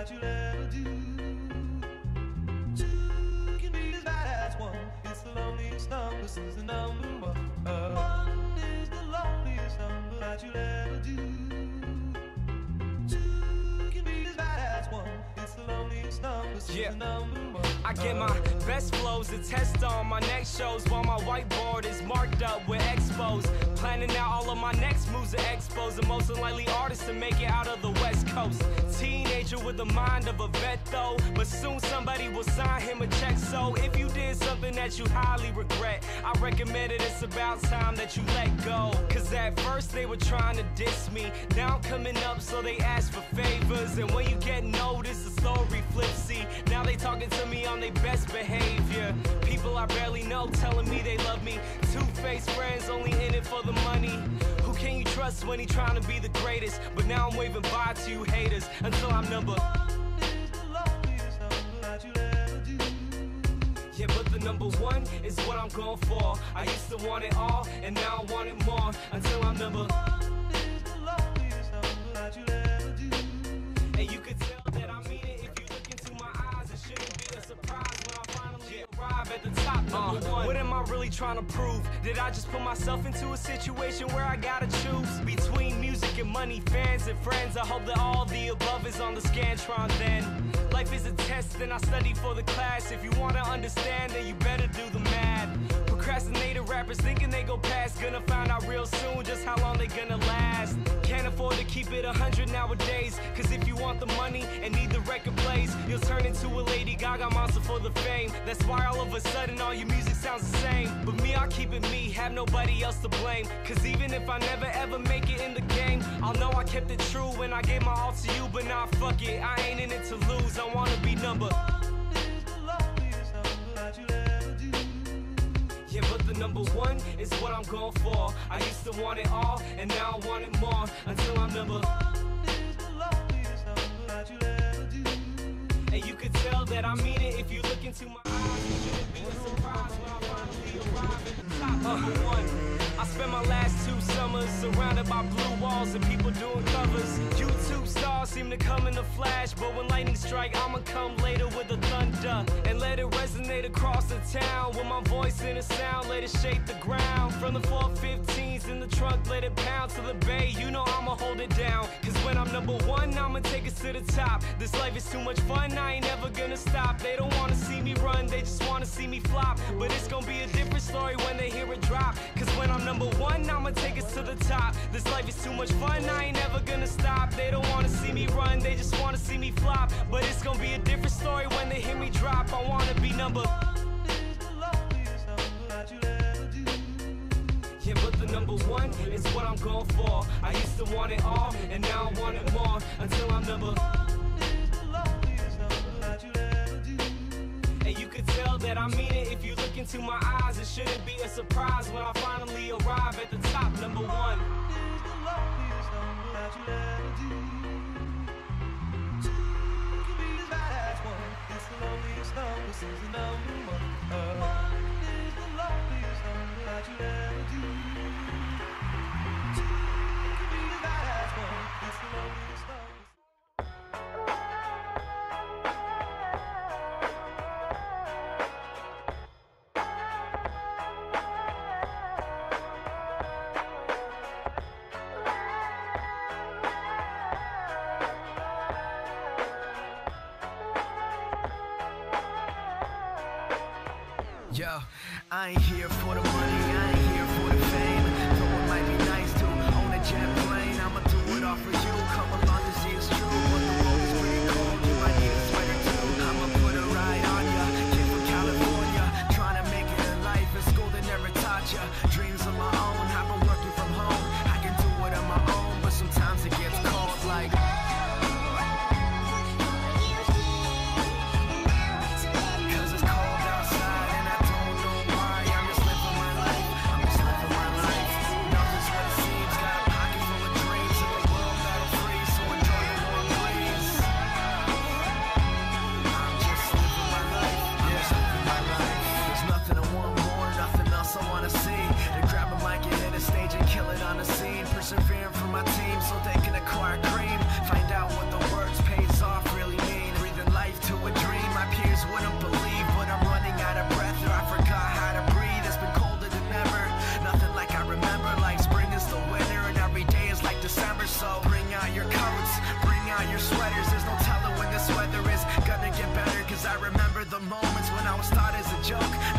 that you'll ever do. Two can be as bad as one. It's the loneliest number since the number one. One is the loneliest number that you'll ever do. Two can be as bad as one. It's the loneliest number since the number one. I get my best flows to test on my next shows while my whiteboard is marked up with expos. Planning out all of my next moves at expos. The most unlikely artist to make it out of the West Coast. Teenager with the mind of a vet though, but soon somebody will sign him a check. So if you did something that you highly regret, I recommend it, it's about time that you let go. Cause at first they were trying to diss me, now I'm coming up so they ask for favors. And when you get noticed, the story flips. See, now they talking to me on their best behavior. People I barely know telling me they love me. Two-faced friends only in it for the money. Who can you trust when he trying to be the greatest? But now I'm waving bye to you haters until I'm number one is the loneliest number that you'll ever do. Yeah, but the number one is what I'm going for. I used to want it all, and now I want it more. Until I'm number one is the loneliest number that you'll ever do. And you could tell that I mean it if you look into my eyes. It shouldn't be a surprise when I finally arrive at the top, number one. What am I really trying to prove? Did I just put myself into a situation where I gotta choose between music and money, fans and friends? I hope that all the above is on the Scantron then. Life is a test and I study for the class. If you wanna understand, then you better do the math. Procrastinator rappers thinking they go past, gonna find out real soon just how long they gonna last. Can't afford to keep it 100 nowadays, cause if you want the money and need the record plays, you'll turn into a Lady Gaga monster for the fame. That's why all of a sudden all your music sounds the same. But me, I'll keep it me, have nobody else to blame. Cause even if I never ever make it in the game, I'll know I kept it true when I gave my all to you. But nah, fuck it, I ain't in it to lose, I wanna be number one is the loneliest number that you'll ever do. Yeah, but the number one is what I'm going for. I used to want it all, and now I want it more. Until I'm number one is the loneliest number that you'll ever do. And you could tell that I mean it if you look into my eyes. It shouldn't be a surprise when I finally arrive at the top, number one. I spent my last 2 summers surrounded by blue walls and people doing covers. YouTube stars seem to come in a flash, but when lightning strike, I'ma come later with the thunder and let it resonate across the town. With my voice in a sound, let it shake the ground. From the 415s in the trunk, let it pound to the bay. You know I'ma hold it down. Cause when I'm number one, I'ma take us to the top. This life is too much fun, I ain't never gonna stop. They don't wanna see me run, they just wanna see me flop. But it's gonna be a different story when they hear it drop. Cause when I'm number one, I'ma take us to the top. This life is too much fun, I ain't never gonna stop. They don't wanna see me run, they just wanna see me flop. But it's gonna be a different story when they hear me drop. I wanna be number one is the loneliest number that you'll ever do. Yeah, but the number one is what I'm going for. I used to want it all, and now I want it more. Until I'm number one is the loneliest number that you'll ever do. And you could tell that I mean it if you look into my eyes. It shouldn't be a surprise when I finally arrive at the top, number one. Is the loneliest number that you'll ever do. Two can be as bad as one. It's the loneliest number since the number one. One is the loneliest number that you'll ever do. Two can be as bad as one. It's the loneliest number. Yo, I ain't here for the money, I ain't here for the fame. Though it might be nice to own a jet plane, I'ma do it all for you. Come along to see it's true, but the road is pretty cold. You might need a sweater too. I'ma put a ride on ya. Kid from California, trying to make it in life. In school they never taught ya. Dreams of my own, I've been working from home. I can do it on my own, but sometimes it gets cold like. moments when I was started as a joke.